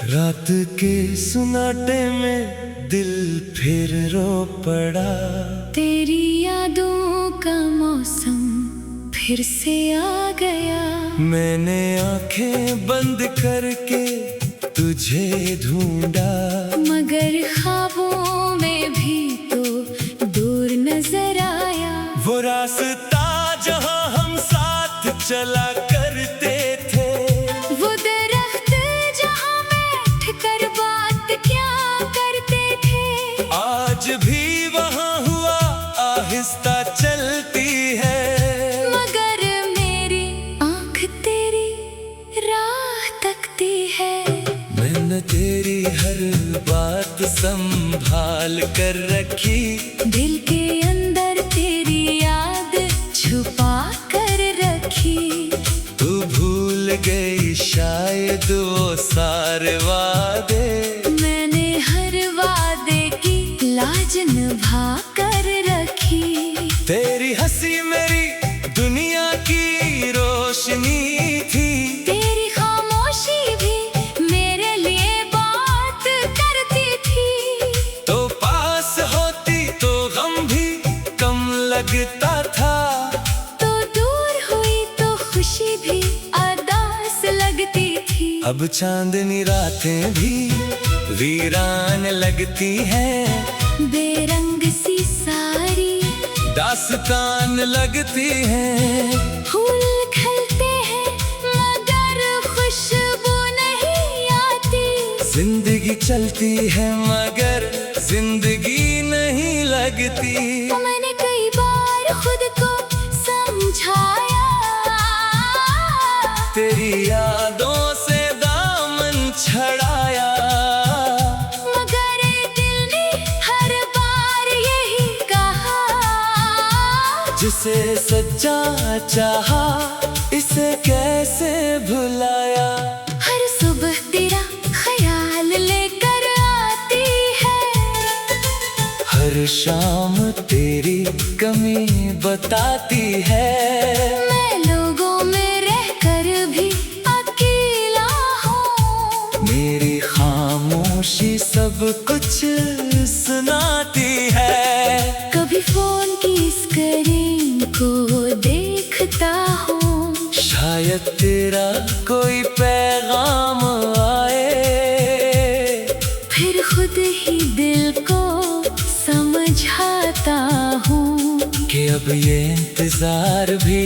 रात के सुनाटे में दिल फिर रो पड़ा। तेरी यादों का मौसम फिर से आ गया। मैंने आंखें बंद करके तुझे ढूंढा, मगर ख्वाबों में भी तो दूर नजर आया। वो रास्ता जहां हम साथ चला करते थे, वो दरख्त जहां बैठ कर बात क्या करते थे। आज भी वहां हुआ आहिस्ता चलती है। मगर मेरी आंख तेरी राह तकती है। मैंने तेरी हर बात संभाल कर रखी, दिल के अंदर तेरी याद छुपा कर रखी। तू भूल गई शायद वो सारे वादे, मैंने हर वादे की लाज निभा कर रखी। तेरी हंसी मेरी दुनिया की रोशनी थी, तेरी खामोशी भी मेरे लिए बात करती थी। तो पास होती तो गम भी कम लगता था, तो दूर हुई तो खुशी भी अदास लगती थी। अब चांदनी रातें भी वीरान लगती हैं, बेरंग सी सारी दास्तान लगती हैं। फूल खिलते हैं मगर खुशबू नहीं आती। जिंदगी चलती है मगर जिंदगी नहीं लगती। मैंने कई बार खुद को समझाया, तेरी यादों से दामन छड़ाया, मगर दिल ने हर बार यही कहा। जिसे सच्चा चाहा इसे कैसे भुलाया। हर सुबह तेरा ख्याल लेकर आती है, हर शाम तेरी कमी बताती है। मैं लोगों में रहकर भी अकेला हूँ। मेरी खामोशी सब कुछ सुनाती है। कभी फोन की स्क्रीन को देखता हूँ, शायद तेरा कोई पैगाम आए, फिर खुद ही दिल को समझाता हूँ कि अब ये इंतजार भी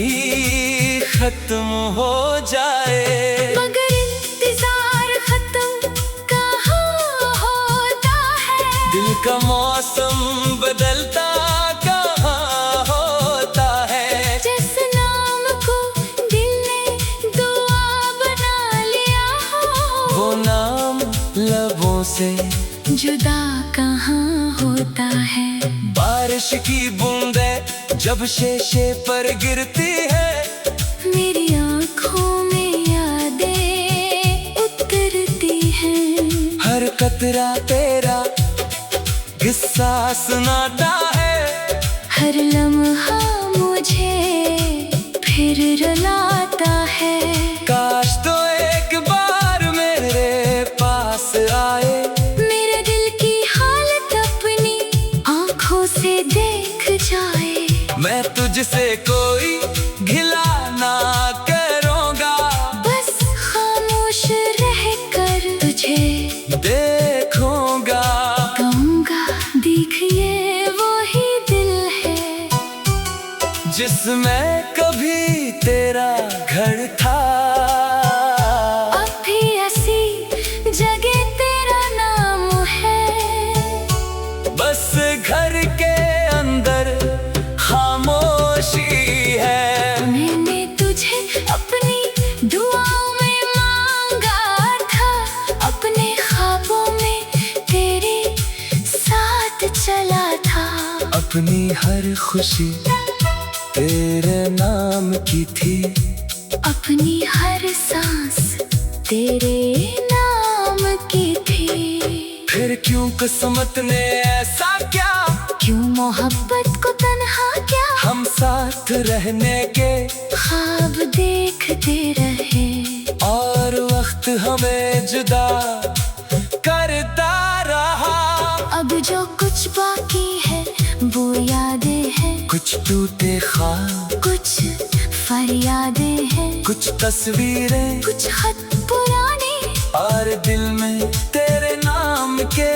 खत्म हो जाए। मगर इंतजार खत्म कहाँ होता है। दिल का मौसम बदलता कहाँ होता है। जिस नाम को दिल ने दुआ बना लिया हो, वो नाम लबों से जुदा कहाँ होता है। बारिश की बूंदें जब शीशे पर गिरती है, मेरी आँखों में यादें उतरती हैं। हर कतरा तेरा किस्सा सुनाता है, हर लम्हा मुझे फिर रुलाता है। काश तो एक बार मेरे पास आए, मेरे दिल की हालत अपनी आँखों से देख जाए। मैं तुझसे कोई गिला ना करूँगा, बस खामोश रह कर तुझे देखूँगा। कहूँगा देखिए वो ही दिल है, जिसमें कभी तेरा घर था। अब भी ऐसी जगह तेरा नाम है। बस घर के अंदर खामोशी है। मैंने तुझे अपनी दुआओं में मांगा था, अपने ख्वाबों में तेरे साथ चला था। अपनी हर खुशी तेरे नाम की थी। अपनी हर सांस तेरे नाम की थी। फिर क्यों किस्मत ने ऐसा क्या, क्यों मोहब्बत को तन्हा क्या, हम साथ रहने के ख्वाब देखते रहे। और वक्त हमें जुदा करता रहा। अब जो कुछ बाकी है वो यादें हैं, कुछ टूटे ख्वाब, कुछ फरियादें हैं, कुछ तस्वीरें, कुछ खत पुराने, और दिल में तेरे नाम के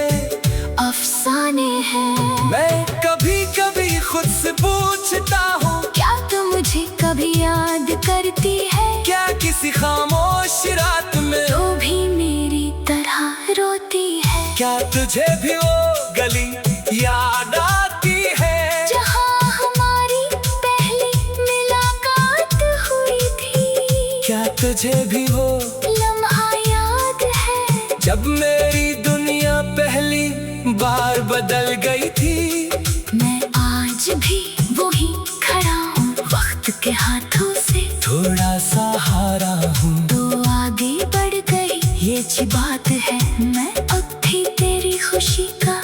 अफसाने हैं। मैं कभी कभी खुद से पूछता हूँ, क्या तू मुझे कभी याद करती है? क्या किसी खामोश रात में तो भी मेरी तरह रोती है? क्या तुझे भी वो गली याद आती है, जहाँ हमारी पहली मुलाकात हुई थी? क्या तुझे भी वो लम्हा याद है जब मेरी दुनिया पहली बार बदल गई थी? मैं आज भी वही खड़ा हूँ, वक्त के हाथों से थोड़ा सा हारा हूँ, तो आगे बढ़ गई ये अच्छी बात है। मैं अब भी तेरी खुशी का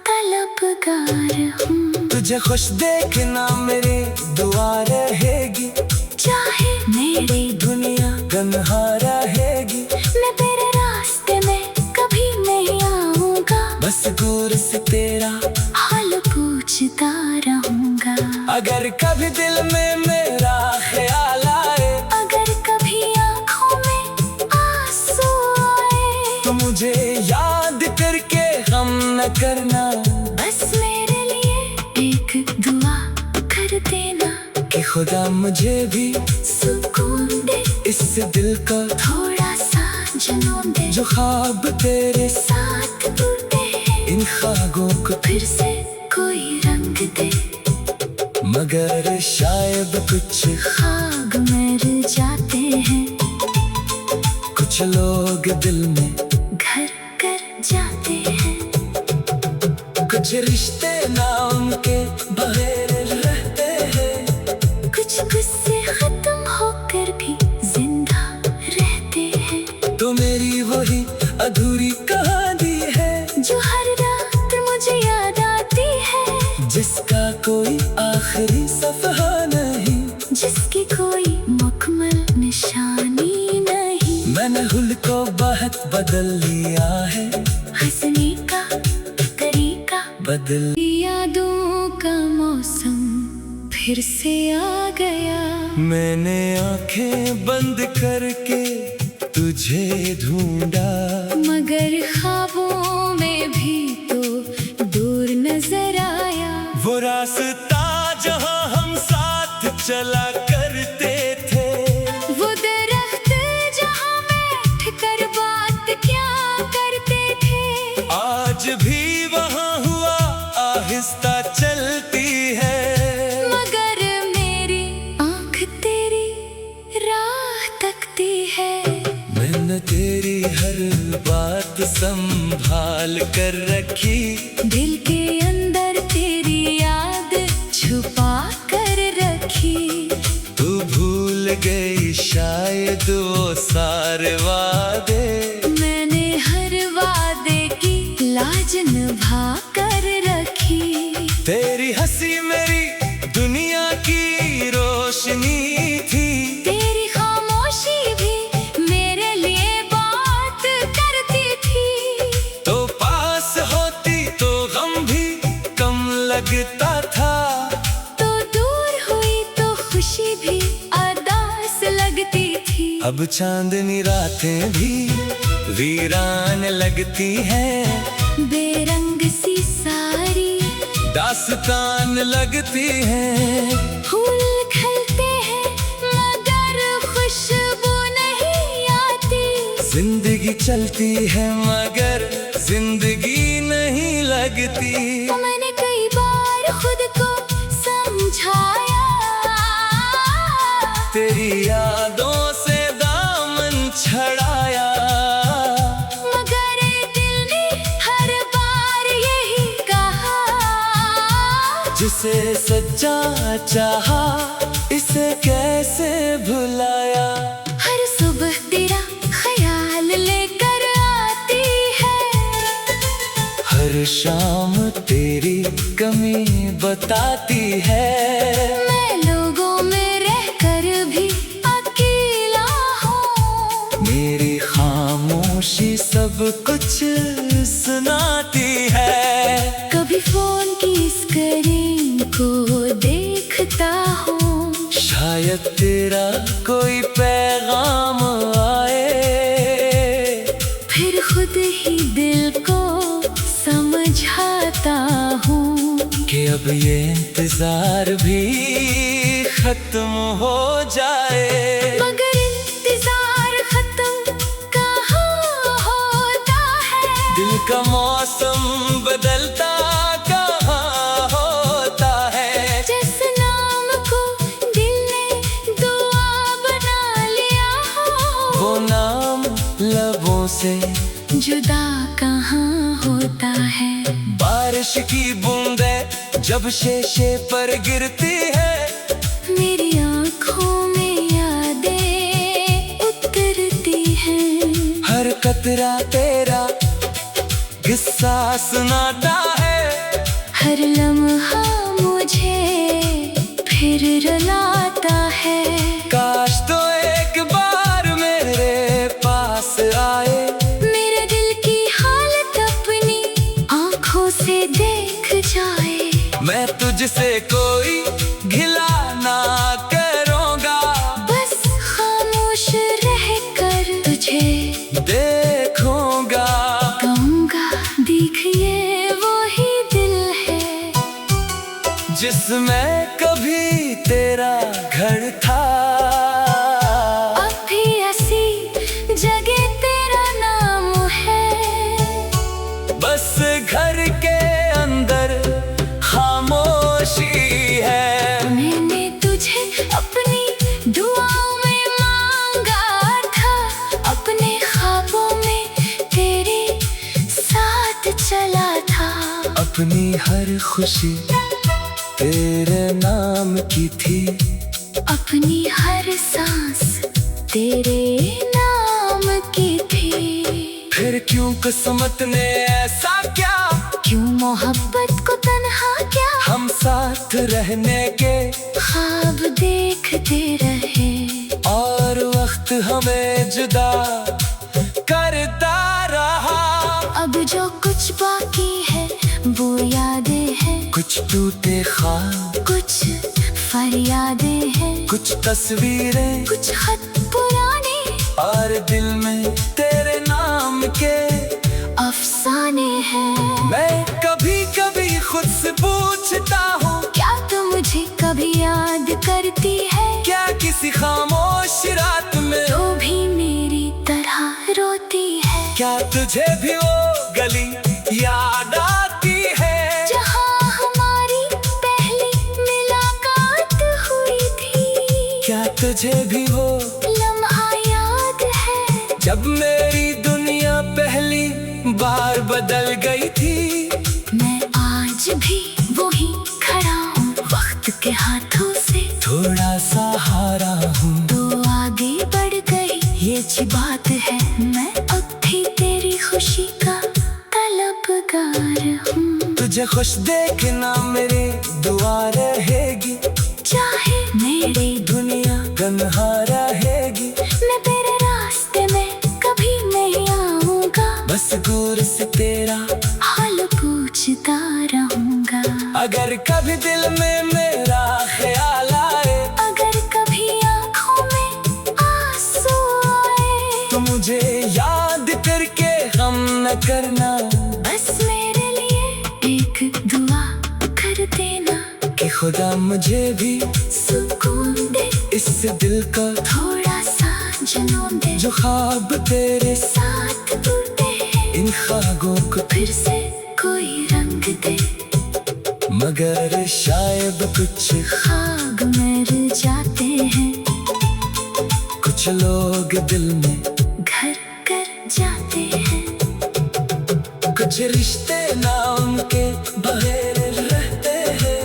तलबगार हूँ। तुझे खुश देखना मेरी दुआ रहेगी, चाहे मेरी दुनिया तन्हा रहेगी। मैं तेरे रास्ते में कभी नहीं आऊंगा, बस गौर से तेरा हाल पूछता रहूंगा। अगर कभी दिल में मेरा ख्याल आए, अगर कभी आंखों में आंसू आए, तो मुझे याद करके गम न करना। बस मेरे लिए एक दुआ कर देना कि खुदा मुझे भी सुकून दे, इस दिल को थोड़ा सा जुनून दे। जो ख्वाब तेरे साथ टूटे हैं, इन ख्वाबों को फिर से कोई रंग दे। मगर शायद कुछ खाक मर जाते हैं, कुछ लोग दिल में घर कर जाते हैं। कुछ रिश्ते नाम के बगैर रहते हैं, कुछ गुस्से खत्म होकर भी जिंदा रहते हैं। तो मेरी वही अधूरी कहानी है, जो हर रात मुझे याद आती है, जिसका कोई आखिरी सफहा नहीं, जिसकी कोई मुकम्मल निशानी नहीं। मैंने हुल को बहुत बदल लिया है, हंसने का तरीका बदल। यादों का मौसम फिर से आ गया। मैंने आंखें बंद करके तुझे ढूंढा, मगर ख्वाबों में भी तो दूर नजर आया। वो रास्ता जहां हम साथ चला करते थे, वो दरख्त जहाँ बैठ कर बात क्या करते थे, आज भी वहां हुआ आहिस्ता चलती है। मगर मेरी आंख तेरी राह तकती है। मैंने तेरी हर बात संभाल कर रखी, दिल के अंदर तेरी याद छुपा कर रखी। तू भूल गई शायद वो सारे वादे, मैंने हर वादे की लाज निभा कर रखी। तेरी हंसी मेरी दुनिया की रोशनी थी, तेरी खामोशी भी मेरे लिए बात करती थी। तो पास होती तो गम भी कम लगता था, तो दूर हुई तो खुशी भी अदास लगती थी। अब चांदनी रातें भी वीरान लगती हैं, बेरंग सी सारी दास्तान लगती हैं। फूल खिलते हैं मगर खुशबू नहीं आती। जिंदगी चलती है मगर जिंदगी नहीं लगती। तो मैंने कई बार खुद को समझाया, तेरी यादों से दामन छड़ाया, मगर दिल ने हर बार यही कहा, जिसे सच्चा चाहा इसे कैसे भुलाया। हर सुबह तेरा ख्याल लेकर आती है, हर शाम तेरी कमी बताती है। मैं लोगों में रहकर भी अकेला हूँ, मेरी खामोशी सब कुछ सुनाती है। कभी फोन की स्क्रीन को देखता हूँ, शायद तेरा कोई पैगाम आए, फिर खुद ही दिल को समझाता हूँ कि अब ये इंतजार भी खत्म हो जाए। मगर इंतजार खत्म कहाँ होता है, दिल का मौसम बदलता कहाँ होता है। जिस नाम को दिल ने दुआ बना लिया हो, वो नाम लबों से जुदा कहाँ होता है। बारिश की बूंदें जब शीशे पर गिरती है, मेरी आँखों में यादें उतरती हैं, हर कतरा तेरा किस्सा सुनाता है। हर लम्हा मुझे फिर रुलाता है। काश तो एक बार मेरे पास आए, मेरे दिल की हालत अपनी आँखों से देख जाए। मैं तुझसे कोई गिला ना करूँगा, बस खामोश रहकर तुझे देखूँगा। कहूँगा देखिए वही दिल है, जिसमें कभी तेरा घर था। अब भी ऐसी जगह तेरा नाम है, बस घर के अंदर खामोशी है। मैंने तुझे अपनी दुआओं में मांगा था, अपने ख्वाबों में तेरे साथ चला था। अपनी हर खुशी तेरे नाम की थी, अपनी हर सांस तेरे नाम की थी। फिर क्यों किस्मत ने ऐसा क्या, क्यों मोहब्बत को तन्हा क्या, हम साथ रहने के ख्वाब देखते रहे। और वक्त हमें जुदा करता रहा। अब जो कुछ बाकी है वो यादें हैं, कुछ टूटे ख्वाब, कुछ फरियादें हैं, कुछ तस्वीरें, कुछ खत पुराने, और दिल में तेरे नाम के अफसाने हैं। मैं कभी कभी खुद से पूछता हूँ, क्या तू मुझे कभी याद करती है, क्या किसी खामोश रात में तो भी मेरी तरह रोती है। क्या तुझे भी वो गली याद आती है, जहाँ हमारी पहली मुलाकात हुई थी। क्या तुझे भी वो लम्हा याद है, जब मेरी दुनिया पहली बार बदल गई थी। मैं आज भी वही खड़ा हूँ, वक्त के हाथों से थोड़ा सा हारा हूँ, तो आगे बढ़ गई ये अच्छी बात है। मैं अब भी तेरी खुशी का तलबगार हूँ, तुझे खुश देखना मेरी दुआ रहेगी। चाहे मेरी दुनिया तन्हा रहेगी, मैं तेरे रास्ते में कभी नहीं आऊंगा, बस गौर से तेरा हाल पूछता रहूंगा। अगर कभी दिल में मेरा ख्याल आए, अगर कभी आँखों में आंसू आए, तो मुझे याद करके गम न करना। बस मेरे लिए एक दुआ कर देना, कि खुदा मुझे भी सुकून दे, इस दिल का थोड़ा सा जुनून दे। जो ख्वाब तेरे साथ टूटे हैं, इन ख्वाबों को फिर से कोई रंग दे। मगर शायद कुछ खाब मर जाते हैं, कुछ लोग दिल में घर कर जाते हैं। कुछ रिश्ते नाम के बगैर रहते हैं,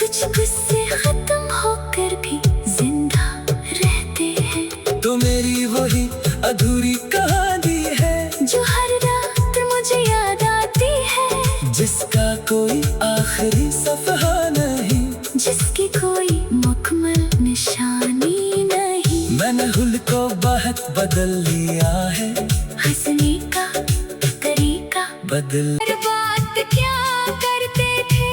कुछ गुस्से खत्म होकर भी कोई मुकम्मल निशानी नहीं। मैंने हुल को बहुत बदल लिया है, हंसने का तरीका बदल। हर बात क्या करते थे,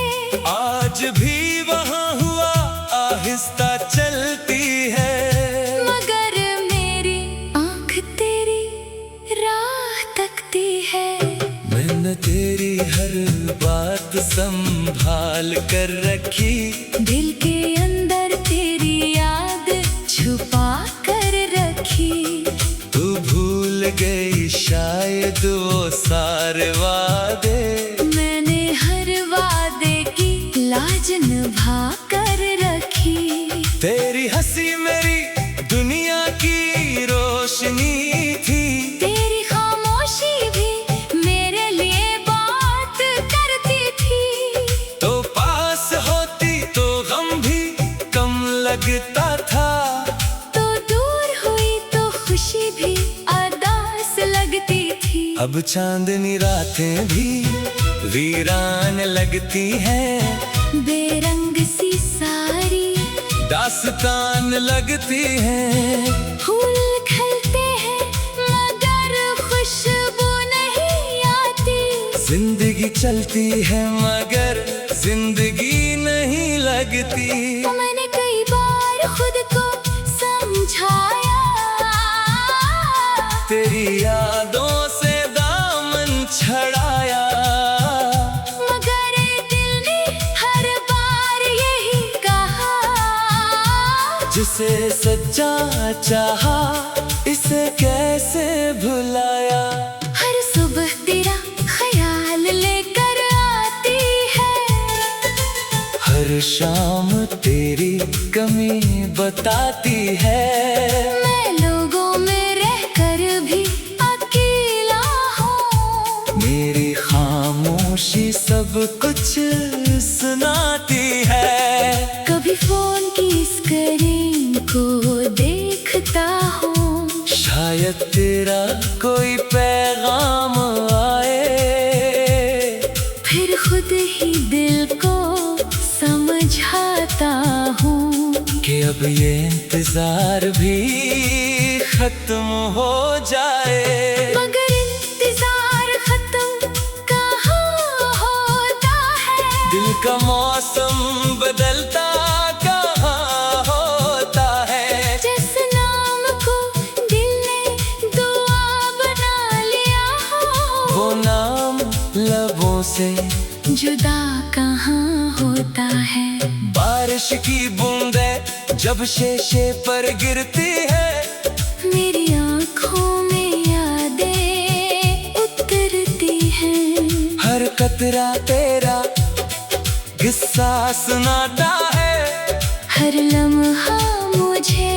आज भी वहाँ हुआ आहिस्ता चलती है। मगर मेरी आँख तेरी राह तकती है। मैंने तेरी हर बात संभाल कर रखी, दिल के अंदर तेरी याद छुपा कर रखी। तू भूल गई शायद वो सारे वादे, मैंने हर वादे की लाज निभा कर रखी। तेरी हंसी मेरी दुनिया की रोशनी थी, तेरी खामोशी भी मेरे लिए बात करती थी। तो पास होती तो गम भी कम लगता था, तो दूर हुई तो खुशी भी अदास लगती थी। अब चांदनी रातें भी वीरान लगती हैं, बेरंग सी सारी दास्तान लगती हैं। फूल खिलते हैं मगर खुशबू नहीं आती। जिंदगी चलती है मगर जिंदगी नहीं लगती। मैंने कई बार खुद को समझाया, तेरी यादों से दामन छड़ाया, मगर दिल ने हर बार यही कहा, जिसे सच्चा चाहा इसे कैसे भुलाया। हर सुबह तेरा ख्याल लेकर आती है, हर शाम तेरी कमी बताती है। मैं लोगों में रहकर भी अकेला हूँ। मेरी खामोशी सब कुछ सुनाती है। कभी फोन की स्क्रीन को देखता हूँ, शायद तेरा कोई पैगाम आए, फिर खुद ही दिल को समझाता हूँ कि अब ये इंतजार भी खत्म हो जाए। मगर इंतजार खत्म कहाँ होता है। दिल का मौसम बदलता कहाँ होता है। जिस नाम को दिल ने दुआ बना लिया हो, वो नाम लबों से जुदा कहाँ होता है। बारिश की बूंदें जब शीशे पर गिरती है, मेरी आँखों में यादें उतरती हैं। हर कतरा तेरा किस्सा सुनाता है। हर लम्हा मुझे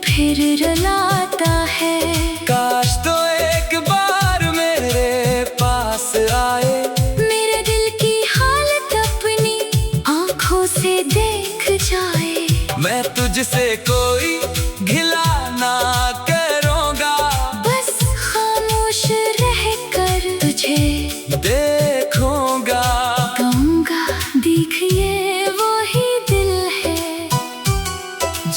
फिर रुलाता है। काश तो एक बार मेरे पास आए, मेरे दिल की हालत अपनी आँखों से देख जाए। मैं तुझसे कोई गिला ना करूँगा, बस खामोश रह कर तुझे देखूँगा। कहूँगा देखिए वही दिल है,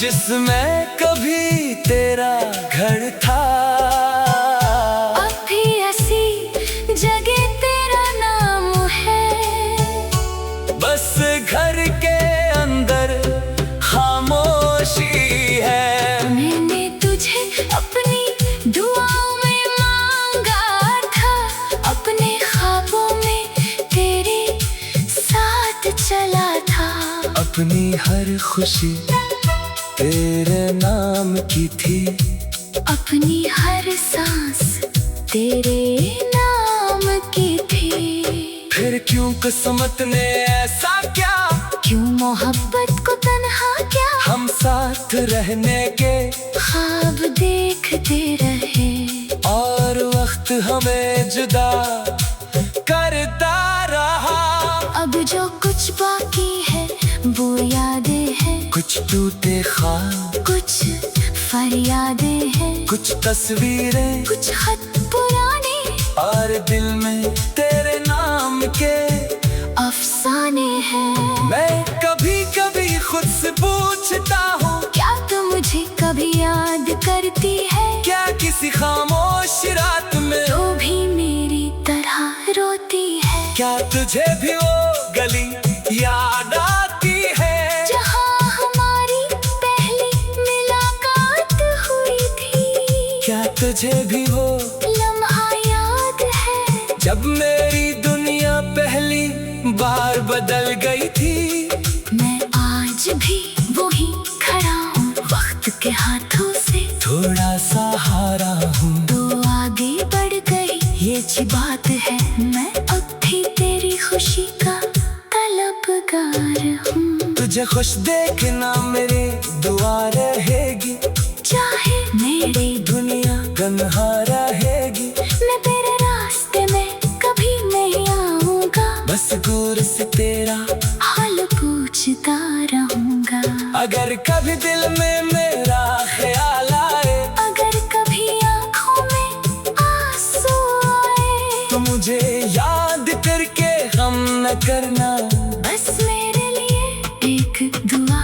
जिसमें कभी तेरा घर था। अब भी ऐसी जगह तेरा नाम है। बस घर के अंदर खामोशी है। मैंने तुझे अपनी दुआओं में मांगा था, अपने ख्वाबों में तेरे साथ चला था। अपनी हर खुशी तेरे नाम की थी, अपनी हर सांस तेरे नाम की थी। फिर क्यों किस्मत ने ऐसा क्या, क्यों मोहब्बत को तन्हा क्या, हम साथ रहने के ख्वाब देखते रहे। और वक्त हमें जुदा करता रहा। अब जो कुछ बाकी है वो यादें हैं, कुछ टूटे ख्वाब, कुछ फरियादें हैं, कुछ तस्वीरें, कुछ खत पुराने, और दिल में तेरे नाम के अफसाने हैं। मैं कभी कभी तुझे भी वो गली याद आती है जहाँ हमारी पहली मुलाकात हुई थी। क्या तुझे भी वो लम्हा याद है जब मेरी दुनिया पहली बार बदल गई थी। मैं आज भी वही खड़ा हूँ वक्त के हाथों से थोड़ा सा हारा हूँ तो आगे बढ़ गई ये अच्छी बात है। मैं अब भी तेरी खुशी का तलबगार हूँ। तुझे खुश देखना मेरी दुआ रहेगी चाहे मेरी दुनिया तन्हा रहेगी। मैं तेरे रास्ते में कभी नहीं आऊंगा बस गौर से तेरा हाल पूछता रहूंगा। अगर कभी दिल में मेरा ख्याल आए अगर कभी आंखों में आंसू आए तो मुझे याद करके गम न करना। बस मेरे लिए एक दुआ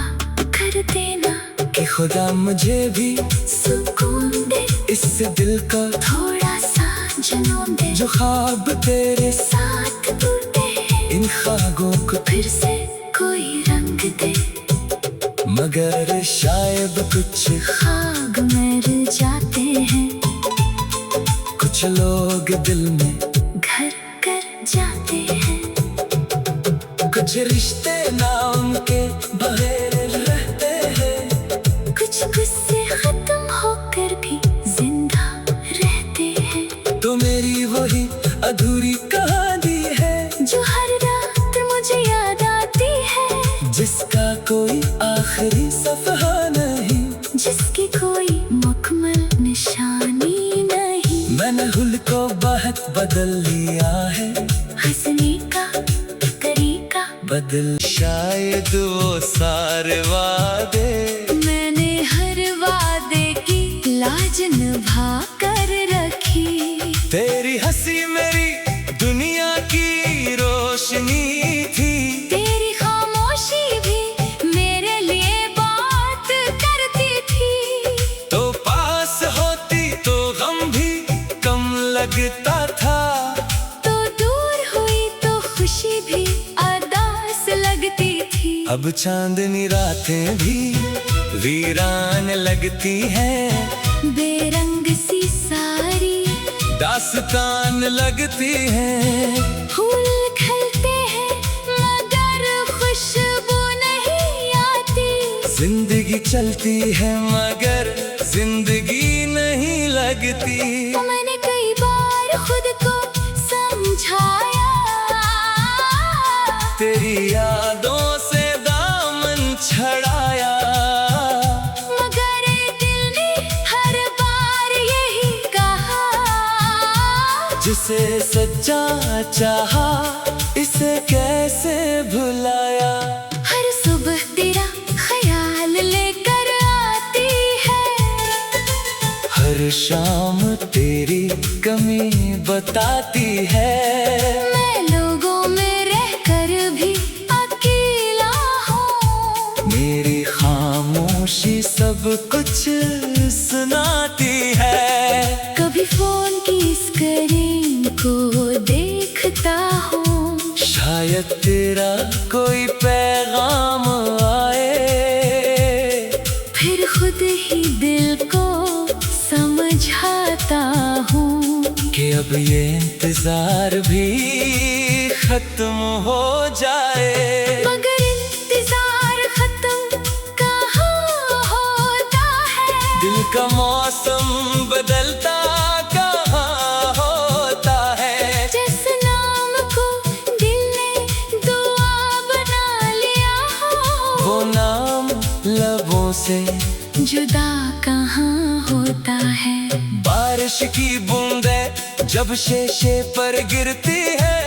कर देना कि खुदा मुझे भी सुकून दे इस दिल को थोड़ा सा जुनून दे जो ख्वाब तेरे साथ टूटे हैं इन ख्वाबों को फिर से कोई रंग दे। मगर शायद कुछ ख्वाब मर जाते हैं कुछ लोग दिल में घर कर जाते हैं। कुछ रिश्ते नाम के बगैर रहते हैं कुछ गुस्से खत्म होकर भी जिंदा रहते हैं। तो मेरी वही अधूरी कहानी है जो हर रात मुझे याद आती है जिसका कोई आखिरी सफहा नहीं जिसकी कोई मुकम्मल निशानी नहीं। मैंने हुल को बहुत बदल लिया है हंसने का तरीका बदल शायद वो सारे वादे मैंने हर वादे की लाज निभा कर रखी। तेरी हंसी मेरी दुनिया की रोशनी थी। तेरी खामोशी भी मेरे लिए बात करती थी। तो पास होती तो गम भी कम लगता था तो दूर हुई तो खुशी भी अदास लगती थी। अब चांदनी रातें भी वीरान लगती हैं बेरंग सी सारी दास्तान लगती हैं। फूल खिलते हैं मगर खुशबू नहीं आती। जिंदगी चलती है मगर जिंदगी नहीं लगती। तो मैंने कई बार खुद को समझाया तेरी यादों से दामन छड़ाया मगर दिल ने हर बार यही कहा जिसे सच्चा चाहा इसे कैसे भुलाया। हर सुबह तेरा ख्याल लेकर आती है हर शाम तेरी कमी बताती है। मैं लोगों में रहकर भी अकेला हूँ। मेरी खामोशी सब कुछ सुनाती है। कभी फोन की स्क्रीन को देखता हूँ शायद तेरा कोई पैगाम आए फिर खुद ही दिल को समझाता हूँ कि अब ये इंतजार भी खत्म हो जाए। मगर इंतजार खत्म कहाँ होता है। दिल का मौसम बदलता कहाँ होता है। जिस नाम को दिल ने दुआ बना लिया हो वो नाम लबों से जुदा कहाँ होता है। बारिश की बूंदें जब शीशे पर गिरती है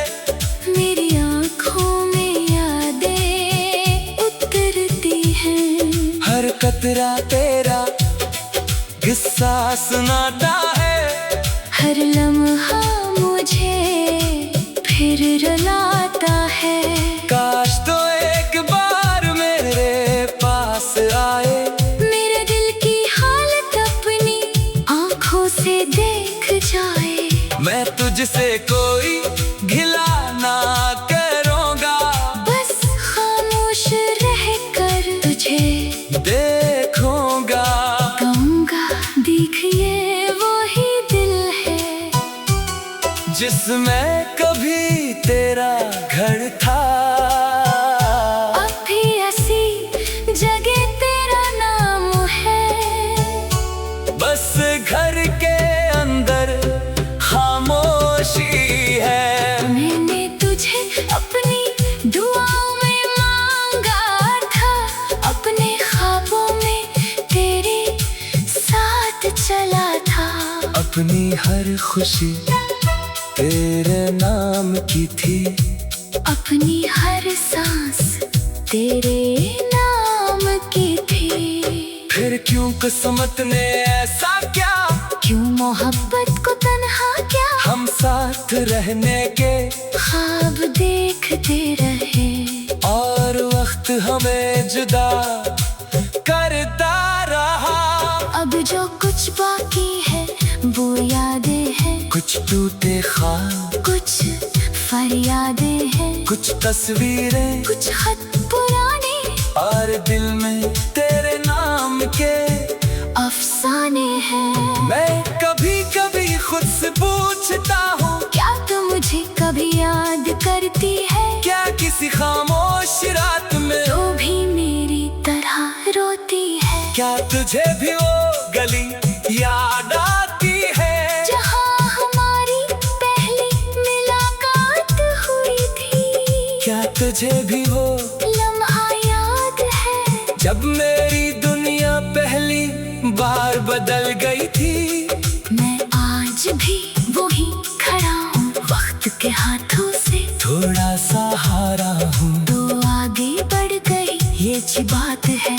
मेरी आँखों में यादें उतरती हैं। हर कतरा तेरा किस्सा सुनाता है। हर लम्हा मुझे फिर रुलाता है। काश तो एक बार मेरे पास आए मेरे दिल की हालत अपनी आँखों से देख जाए। मैं तुझसे कोई गिला ना कर देखूंगा। कहूँगा देखिए वही दिल है जिसमें कभी तेरा घर था। अब भी ऐसी जगह तेरा नाम है, बस घर के अंदर खामोशी है। मैंने तुझे अपनी दुआओं में मांगा था, अपने ख्वाबों में तेरे साथ चला था। अपनी हर खुशी तेरे नाम की थी, अपनी हर सांस तेरे नाम की थी। फिर क्यों किस्मत ने ऐसा क्या, क्यों मोहब्बत को तन्हा क्या, हम साथ रहने के ख्वाब देखते रहे। और वक्त हमें जुदा करता रहा। अब जो कुछ बाकी है वो यादें हैं, कुछ टूटे ख्वाब, कुछ फरियादें हैं, कुछ तस्वीरें, कुछ खत पुराने, और दिल में तेरे नाम के अफसाने हैं। मैं कभी कभी खुद से पूछता हूँ, क्या तू मुझे कभी याद करती है? क्या किसी खामोश रात में तो भी मेरी तरह रोती है? क्या तुझे भी वो गली याद आती है जहाँ हमारी पहली मुलाकात हुई थी? क्या तुझे भी वो लम्हा याद है जब मेरी दुनिया पहली बार बदल गई थी? मैं आज भी वही खड़ा हूँ, वक्त के हाथों से थोड़ा सा हारा हूँ, तो आगे बढ़ गई ये अच्छी बात है।